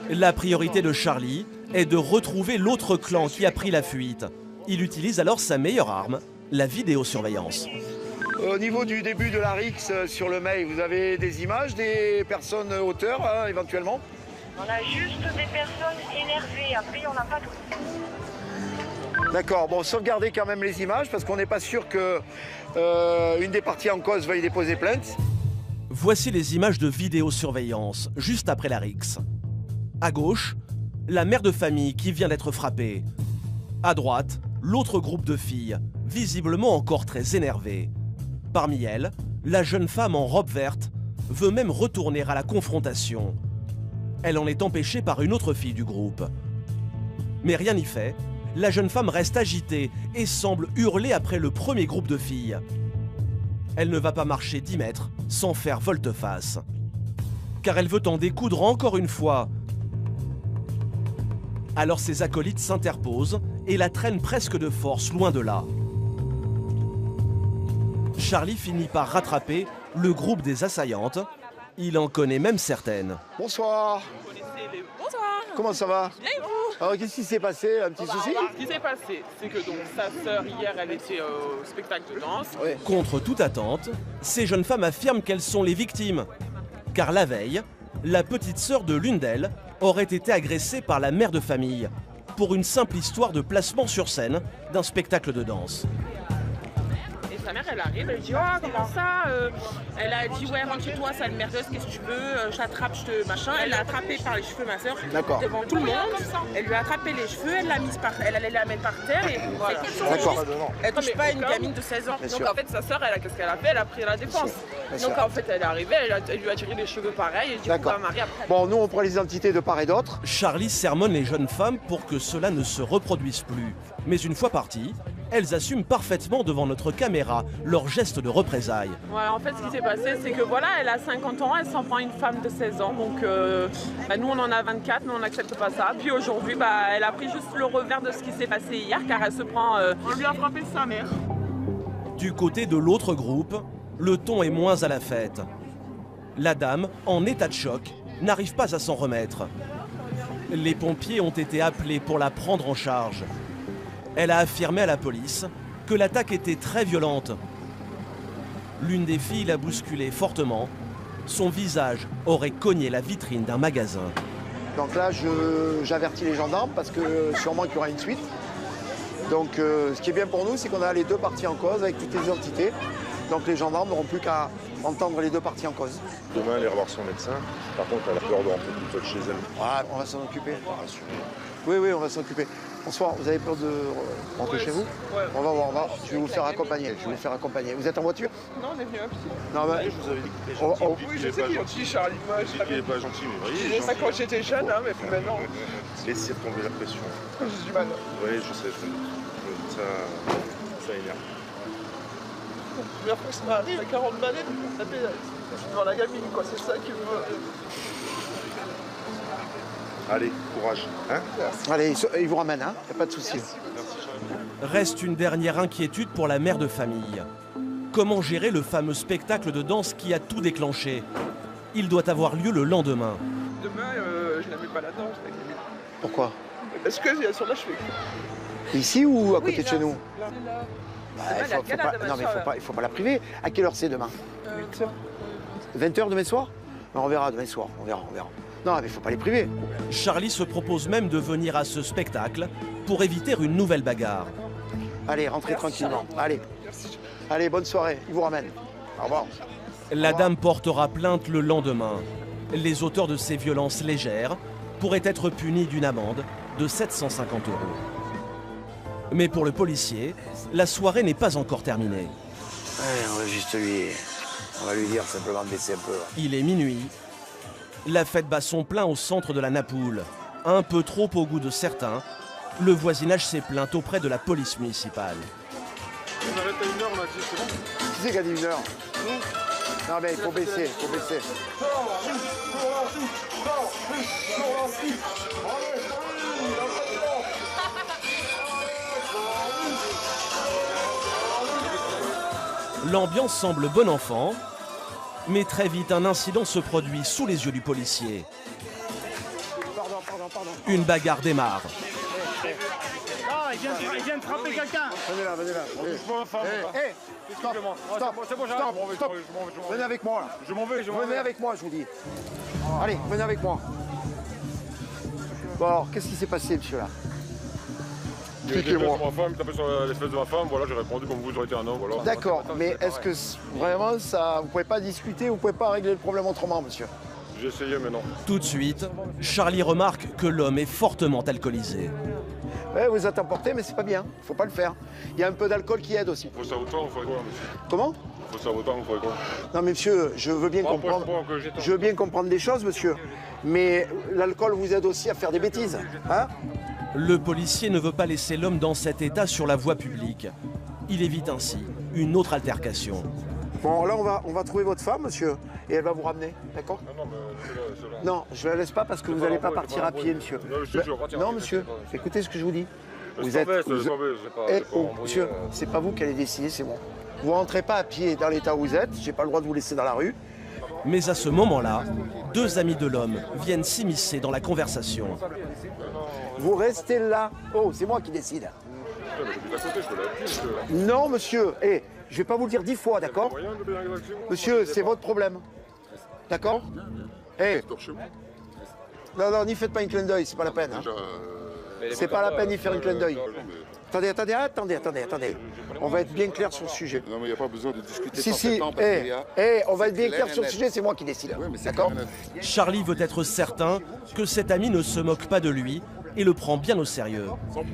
La priorité de Charlie est de retrouver l'autre clan qui a pris la fuite. Il utilise alors sa meilleure arme, la vidéosurveillance. Au niveau du début de la rixe sur le mail, vous avez des images des personnes auteurs éventuellement? On a juste des personnes énervées, après on n'a pas tout. D'accord, bon, sauvegardez quand même les images parce qu'on n'est pas sûr que une des parties en cause veuille déposer plainte. Voici les images de vidéosurveillance, juste après la rixe. À gauche, la mère de famille qui vient d'être frappée. À droite, l'autre groupe de filles, visiblement encore très énervées. Parmi elles, la jeune femme en robe verte veut même retourner à la confrontation. Elle en est empêchée par une autre fille du groupe. Mais rien n'y fait, la jeune femme reste agitée et semble hurler après le premier groupe de filles. Elle ne va pas marcher 10 mètres sans faire volte-face. Car elle veut en découdre encore une fois. Alors ses acolytes s'interposent et la traînent presque de force loin de là. Charlie finit par rattraper le groupe des assaillantes. Il en connaît même certaines. Bonsoir. Bonsoir. Comment ça va? Bien et vous? Alors qu'est-ce qui s'est passé? Un petit souci? Ce qui s'est passé, c'est que donc sa sœur hier, elle était au spectacle de danse. Contre toute attente, ces jeunes femmes affirment qu'elles sont les victimes. Car la veille, la petite sœur de l'une d'elles aurait été agressée par la mère de famille pour une simple histoire de placement sur scène d'un spectacle de danse. Et sa mère, elle arrive, elle dit « Oh, comment ça ?» Elle a dit « Ouais, rentre chez toi, sale merdeuse, qu'est-ce que tu veux? Je t'attrape, je te machin. » Elle l'a attrapée par les cheveux, ma sœur, devant tout le monde. Elle lui a attrapé les cheveux, elle l'a mise par... Elle allait la mettre par terre et voilà. D'accord. Elle touche pas une gamine de 16 ans. Bien Donc sûr. en fait, sa sœur, qu'est-ce qu'elle a fait? Elle a pris la défense. Bien Donc sûr. en fait, elle est arrivée, elle lui a tiré les cheveux pareil et du coup, D'accord. bah, Marie après. Bon, nous on prend les identités de part et d'autre. Charlie sermonne les jeunes femmes pour que cela ne se reproduise plus. Mais une fois parties, elles assument parfaitement devant notre caméra leurs gestes de représailles. Ouais, en fait, ce qui s'est passé, c'est que voilà, elle a 50 ans, elle s'en prend une femme de 16 ans. Donc, bah, nous, on en a 24, mais on n'accepte pas ça. Puis aujourd'hui, bah, elle a pris juste le revers de ce qui s'est passé hier, car elle se prend... On lui a frappé sa mère. Du côté de l'autre groupe, le ton est moins à la fête. La dame, en état de choc, n'arrive pas à s'en remettre. Les pompiers ont été appelés pour la prendre en charge. Elle a affirmé à la police que l'attaque était très violente. L'une des filles l'a bousculée fortement. Son visage aurait cogné la vitrine d'un magasin. Donc là, j'avertis les gendarmes parce que sûrement qu'il y aura une suite. Donc ce qui est bien pour nous, c'est qu'on a les deux parties en cause avec toutes les entités. Donc les gendarmes n'auront plus qu'à entendre les deux parties en cause. Demain, elle ira voir son médecin. Par contre, elle a peur de rentrer toute seule chez elle. Ouais, on va s'en occuper. Oui, oui, on va s'en occuper. Bonsoir, vous avez peur de rentrer chez vous? Ouais. On va voir, je vais vous faire accompagner. Vous êtes en voiture? Non, on est venu à pied. Non, bah, je vous avais dit qu'il était gentil. Oui, je sais qu'il est gentil, Charlie. Moi, Je dis qu'il n'est pas gentil, mais voyez. je disais ça quand j'étais jeune, hein, mais plus maintenant. Laissez tomber la pression. Quand je suis man. Oui, je sais, ça énerve. La première fois que ça m'arrive à 40 balais, pour taper devant la gamine, quoi. C'est ça qui me... Allez, courage. Hein? Allez, il vous ramène, hein? Y a pas de souci. Reste une dernière inquiétude pour la mère de famille. Comment gérer le fameux spectacle de danse qui a tout déclenché? Il doit avoir lieu le lendemain. Demain, je la mets pas là-dedans, je la gamine. Pourquoi? Parce que sur là, je fais... Ici ou à côté de là, chez nous? Là. Bah, il faut pas la priver. À quelle heure c'est demain? 8h. 20h demain soir? On verra demain soir, on verra. Non, mais il faut pas les priver. Charlie se propose même de venir à ce spectacle pour éviter une nouvelle bagarre. Allez, rentrez tranquillement. Allez. Allez, bonne soirée. Il vous ramène. Au revoir. La dame portera plainte le lendemain. Les auteurs de ces violences légères pourraient être punis d'une amende de 750 €. Mais pour le policier, la soirée n'est pas encore terminée. Ouais, on va lui dire simplement de baisser un peu. Il est minuit. La fête bat son plein au centre de la Napoule. Un peu trop au goût de certains, le voisinage s'est plaint auprès de la police municipale. On arrête à 1h, on a dit, c'est bon? Qui c'est qui a dit 1h? Non mais il faut baisser, L'ambiance semble bon enfant, mais très vite un incident se produit sous les yeux du policier. Pardon. Une bagarre démarre. Non, il vient de frapper quelqu'un. Venez là. Stop. Venez avec moi là. Je m'en vais. Venez avec moi, je vous dis. Allez, venez avec moi. Bon alors, qu'est-ce qui s'est passé, monsieur là? Expliquez-moi. Ma femme, tapé sur l'espèce de ma femme, voilà, j'ai répondu comme vous auriez été un homme. Voilà. D'accord, mais est-ce que vraiment ça, vous pouvez pas discuter, vous pouvez pas régler le problème autrement, monsieur? J'ai essayé, mais non. Tout de suite, Charlie remarque que l'homme est fortement alcoolisé. Ouais, vous êtes emporté, mais c'est pas bien, faut pas le faire. Il y a un peu d'alcool qui aide aussi. Faut ça autant, faut quoi, monsieur? Comment? Faut ça autant, faut quoi? Non mais monsieur, je veux bien comprendre des choses, monsieur. Mais l'alcool vous aide aussi à faire des bêtises, hein? Le policier ne veut pas laisser l'homme dans cet état sur la voie publique. Il évite ainsi une autre altercation. Bon, là, on va trouver votre femme, monsieur, et elle va vous ramener, d'accord? Non, je la laisse pas parce que vous n'allez pas partir à pied, monsieur. Non, monsieur, écoutez ce que je vous dis. Monsieur, c'est pas vous qui allez décider, c'est moi. Vous rentrez pas à pied dans l'état où vous êtes, j'ai pas le droit de vous laisser dans la rue. Mais à ce moment-là, deux amis de l'homme viennent s'immiscer dans la conversation. Vous restez là. Oh, c'est moi qui décide. Non, monsieur. Je vais pas vous le dire 10 fois, d'accord? Monsieur, c'est votre problème. D'accord? Non, n'y faites pas une clin d'œil, c'est pas la peine. Hein. C'est pas la peine d'y faire une clin d'œil. Attendez. On va être bien clair sur le sujet. Non, mais il n'y a pas besoin de discuter. Si. On va être bien clair sur le sujet, c'est moi qui décide. D'accord? Charlie veut être certain que cet ami ne se moque pas de lui et le prend bien au sérieux.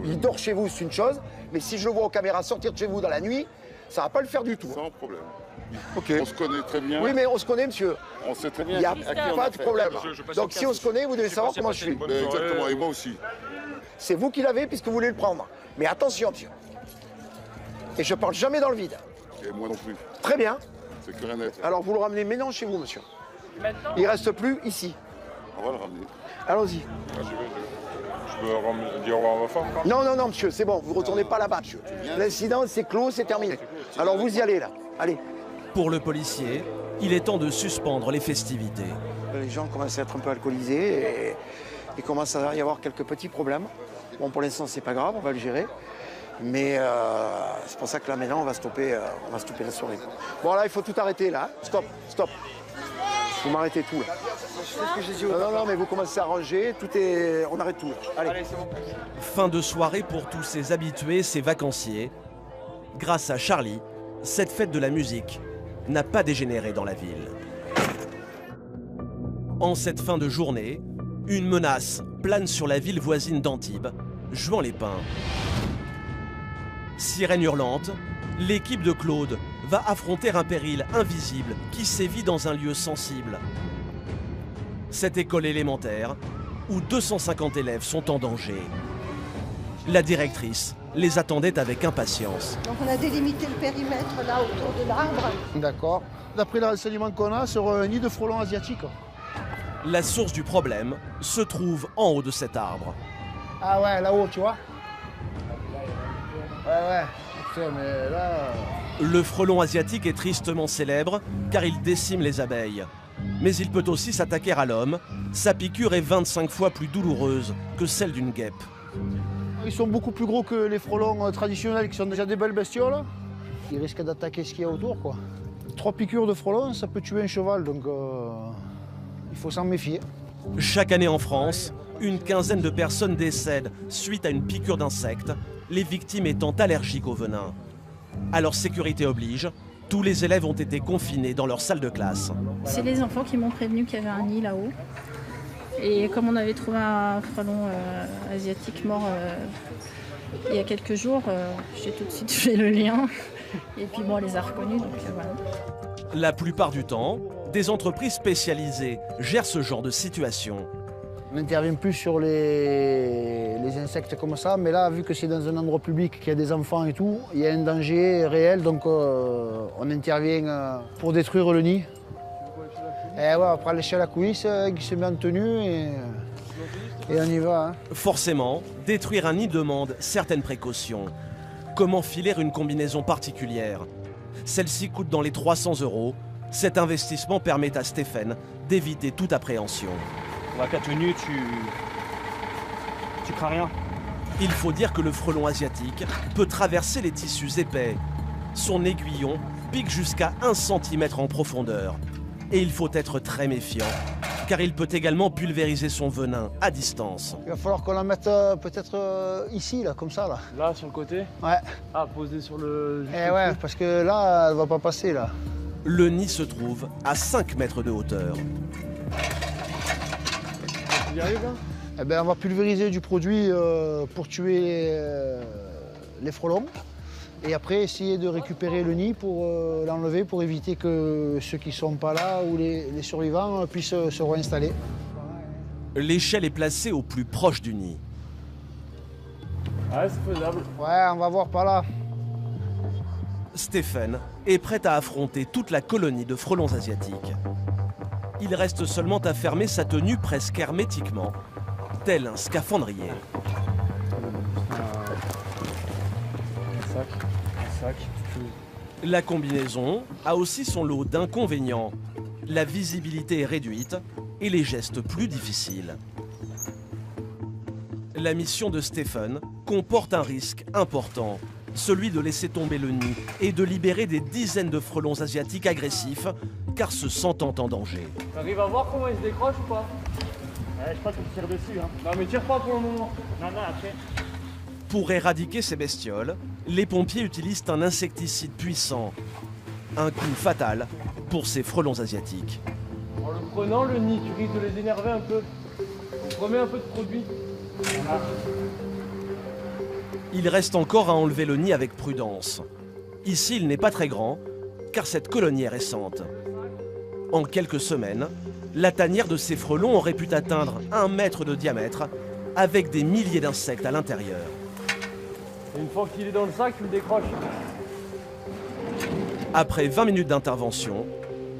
Il dort chez vous, c'est une chose, mais si je le vois aux caméras sortir de chez vous dans la nuit, ça va pas le faire du tout. Sans problème. Ok. On se connaît très bien. Oui, mais on se connaît, monsieur. On sait très bien. Il n'y a pas de problème. Donc si on se connaît, vous devez savoir comment je suis. Exactement, et moi aussi. C'est vous qui l'avez puisque vous voulez le prendre. Mais attention, monsieur. Et je parle jamais dans le vide. Et moi non plus. Très bien. C'est clair et net. Alors vous le ramenez maintenant chez vous, monsieur. Il reste plus ici. On va le ramener. Allons-y. Je peux dire au revoir à ma femme? Non, monsieur, c'est bon. Vous ne retournez pas là-bas, monsieur. L'incident, c'est clos, c'est terminé. Alors vous y allez, là. Allez. Pour le policier, il est temps de suspendre les festivités. Les gens commencent à être un peu alcoolisés et il commence à y avoir quelques petits problèmes. Bon, pour l'instant, c'est pas grave, on va le gérer. Mais c'est pour ça que là, maintenant, on va stopper la soirée. Bon, là, il faut tout arrêter, là. Stop, stop. Vous m'arrêtez tout, là. Non, mais vous commencez à ranger, on arrête tout. Allez, c'est bon. Fin de soirée pour tous ces habitués, ces vacanciers. Grâce à Charlie, cette fête de la musique n'a pas dégénéré dans la ville. En cette fin de journée, une menace plane sur la ville voisine d'Antibes, Juan-les-Pins. Sirène hurlante, l'équipe de Claude va affronter un péril invisible qui sévit dans un lieu sensible. Cette école élémentaire, où 250 élèves sont en danger. La directrice les attendait avec impatience. Donc on a délimité le périmètre là autour de l'arbre. D'accord. D'après les renseignements qu'on a sur un nid de frelons asiatiques. La source du problème se trouve en haut de cet arbre. Ah ouais, là-haut, tu vois. Ouais. Putain, mais là... Le frelon asiatique est tristement célèbre car il décime les abeilles. Mais il peut aussi s'attaquer à l'homme. Sa piqûre est 25 fois plus douloureuse que celle d'une guêpe. Ils sont beaucoup plus gros que les frelons traditionnels qui sont déjà des belles bestioles. Ils risquent d'attaquer ce qu'il y a autour, quoi. 3 piqûres de frelons, ça peut tuer un cheval, donc il faut s'en méfier. Chaque année en France, une quinzaine de personnes décèdent suite à une piqûre d'insectes, les victimes étant allergiques au venin. Alors sécurité oblige, tous les élèves ont été confinés dans leur salle de classe. C'est les enfants qui m'ont prévenu qu'il y avait un nid là-haut. Et comme on avait trouvé un frelon asiatique mort il y a quelques jours, j'ai tout de suite fait le lien. Et puis bon, on les a reconnus, donc voilà. La plupart du temps, des entreprises spécialisées gèrent ce genre de situation. On n'intervient plus sur les insectes comme ça, mais là, vu que c'est dans un endroit public, qu'il y a des enfants et tout, il y a un danger réel, donc on intervient pour détruire le nid. Et ouais, on prend l'échelle à coulisses, qui se met en tenue et on y va. Hein. Forcément, détruire un nid demande certaines précautions. Comment filer une combinaison particulière? Celle-ci coûte dans les 300 €. Cet investissement permet à Stéphane d'éviter toute appréhension. La tenue, tu crains rien. Il faut dire que le frelon asiatique peut traverser les tissus épais. Son aiguillon pique jusqu'à 1 cm en profondeur. Et il faut être très méfiant, car il peut également pulvériser son venin à distance. Il va falloir qu'on la mette peut-être ici, là, comme ça. Là, là sur le côté? Ouais. Ah, posée sur le... Eh ouais, parce que là, elle va pas passer, là. Le nid se trouve à 5 mètres de hauteur. Tu y arrives, là? Eh ben, on va pulvériser du produit pour tuer les frelons. Et après, essayer de récupérer le nid pour l'enlever, pour éviter que ceux qui ne sont pas là ou les survivants puissent se réinstaller. L'échelle est placée au plus proche du nid. Ouais, c'est faisable. Ouais, on va voir par là. Stéphane est prêt à affronter toute la colonie de frelons asiatiques. Il reste seulement à fermer sa tenue presque hermétiquement, tel un scaphandrier. La combinaison a aussi son lot d'inconvénients. La visibilité est réduite et les gestes plus difficiles. La mission de Stéphane comporte un risque important, celui de laisser tomber le nid et de libérer des dizaines de frelons asiatiques agressifs, car se sentant en danger. T'arrives à voir comment ils se décrochent ou pas? Je crois que tu tires dessus. Hein. Non mais tire pas pour le moment. Non, après. Pour éradiquer ces bestioles, les pompiers utilisent un insecticide puissant. Un coup fatal pour ces frelons asiatiques. En le prenant, le nid, tu risques de les énerver un peu. Remets un peu de produit. Il reste encore à enlever le nid avec prudence. Ici, il n'est pas très grand, car cette colonie est récente. En quelques semaines, la tanière de ces frelons aurait pu atteindre 1 mètre de diamètre, avec des milliers d'insectes à l'intérieur. Et une fois qu'il est dans le sac, tu le décroches. Après 20 minutes d'intervention,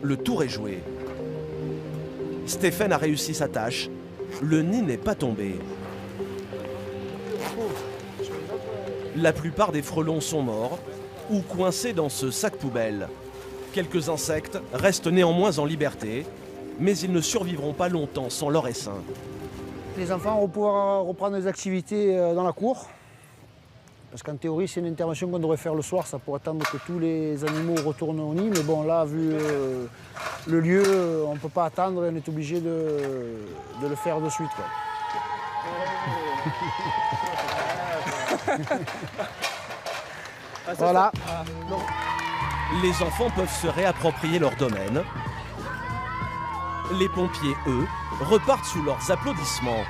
le tour est joué. Stéphane a réussi sa tâche. Le nid n'est pas tombé. La plupart des frelons sont morts ou coincés dans ce sac poubelle. Quelques insectes restent néanmoins en liberté, mais ils ne survivront pas longtemps sans leur essaim. Les enfants vont pouvoir reprendre des activités dans la cour. Parce qu'en théorie, c'est une intervention qu'on devrait faire le soir, ça pourrait attendre que tous les animaux retournent au nid. Mais bon, là, vu le lieu, on ne peut pas attendre et on est obligé de le faire de suite, quoi. Voilà. Les enfants peuvent se réapproprier leur domaine. Les pompiers, eux, repartent sous leurs applaudissements.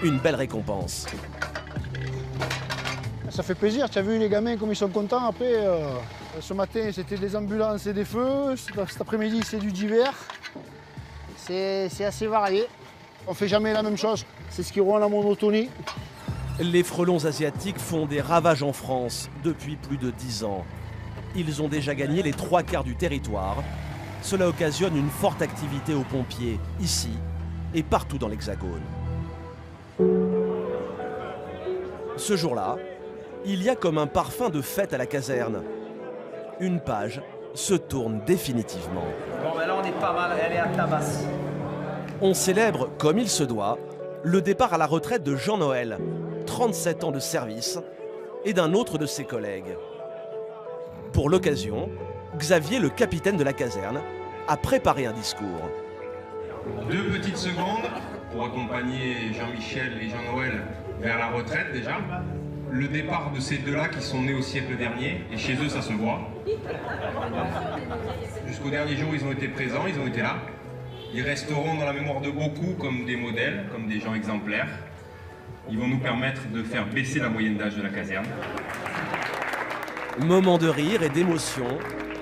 Une belle récompense. Ça fait plaisir, tu as vu les gamins comme ils sont contents après. Ce matin c'était des ambulances et des feux, cet après-midi c'est du divers. C'est assez varié. On ne fait jamais la même chose, c'est ce qui rend la monotonie. Les frelons asiatiques font des ravages en France depuis plus de 10 ans. Ils ont déjà gagné les 3/4 du territoire. Cela occasionne une forte activité aux pompiers, ici et partout dans l'Hexagone. Ce jour-là, il y a comme un parfum de fête à la caserne. Une page se tourne définitivement. Bon, ben là, on est pas mal, elle est à tabasse. On célèbre, comme il se doit, le départ à la retraite de Jean Noël, 37 ans de service, et d'un autre de ses collègues. Pour l'occasion, Xavier, le capitaine de la caserne, a préparé un discours. 2 petites secondes pour accompagner Jean-Michel et Jean-Noël vers la retraite déjà. Le départ de ces deux-là qui sont nés au siècle dernier, et chez eux ça se voit. Jusqu'au dernier jour ils ont été présents, ils ont été là. Ils resteront dans la mémoire de beaucoup comme des modèles, comme des gens exemplaires. Ils vont nous permettre de faire baisser la moyenne d'âge de la caserne. Moment de rire et d'émotion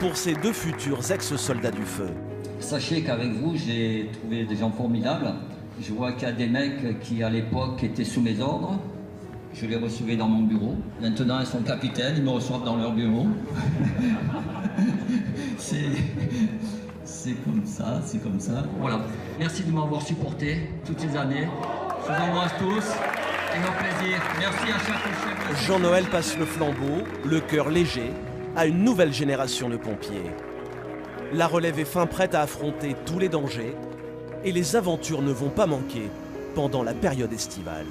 pour ces 2 futurs ex-soldats du feu. Sachez qu'avec vous, j'ai trouvé des gens formidables. Je vois qu'il y a des mecs qui, à l'époque, étaient sous mes ordres. Je les recevais dans mon bureau. Maintenant, ils sont capitaines, ils me reçoivent dans leur bureau. C'est comme ça, c'est comme ça. Voilà. Merci de m'avoir supporté toutes ces années. Je vous embrasse tous et mon plaisir. Merci à chaque. Jean-Noël passe le flambeau, le cœur léger, à une nouvelle génération de pompiers. La relève est fin prête à affronter tous les dangers et les aventures ne vont pas manquer pendant la période estivale.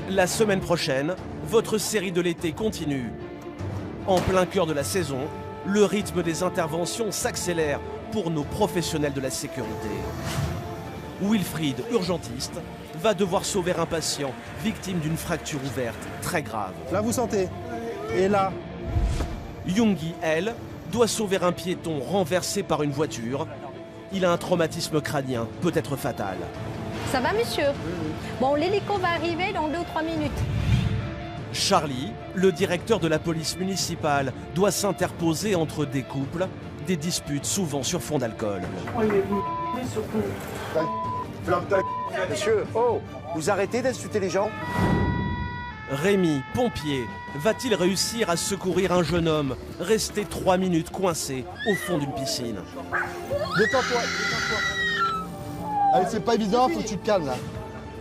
La semaine prochaine, votre série de l'été continue. En plein cœur de la saison, le rythme des interventions s'accélère pour nos professionnels de la sécurité. Wilfried, urgentiste, va devoir sauver un patient victime d'une fracture ouverte très grave. Là vous sentez. Et là. Youngi, elle, doit sauver un piéton renversé par une voiture. Il a un traumatisme crânien, peut-être fatal. Ça va, monsieur? Bon, l'hélico va arriver dans 2 ou 3 minutes. Charlie, le directeur de la police municipale, doit s'interposer entre des couples, des disputes souvent sur fond d'alcool. Oh, il est venu surtout. Monsieur, oh, vous arrêtez d'insulter les gens? Rémi, pompier, va-t-il réussir à secourir un jeune homme resté 3 minutes coincé au fond d'une piscine? Détends-toi, détends-toi. Allez, c'est pas évident, faut que tu te calmes là.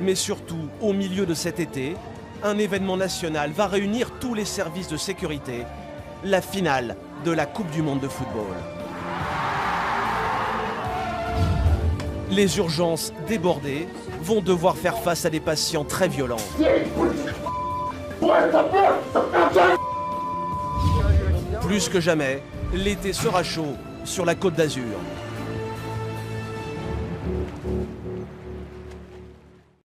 Mais surtout, au milieu de cet été, un événement national va réunir tous les services de sécurité, la finale de la Coupe du Monde de football. Les urgences débordées vont devoir faire face à des patients très violents. Plus que jamais, l'été sera chaud sur la Côte d'Azur.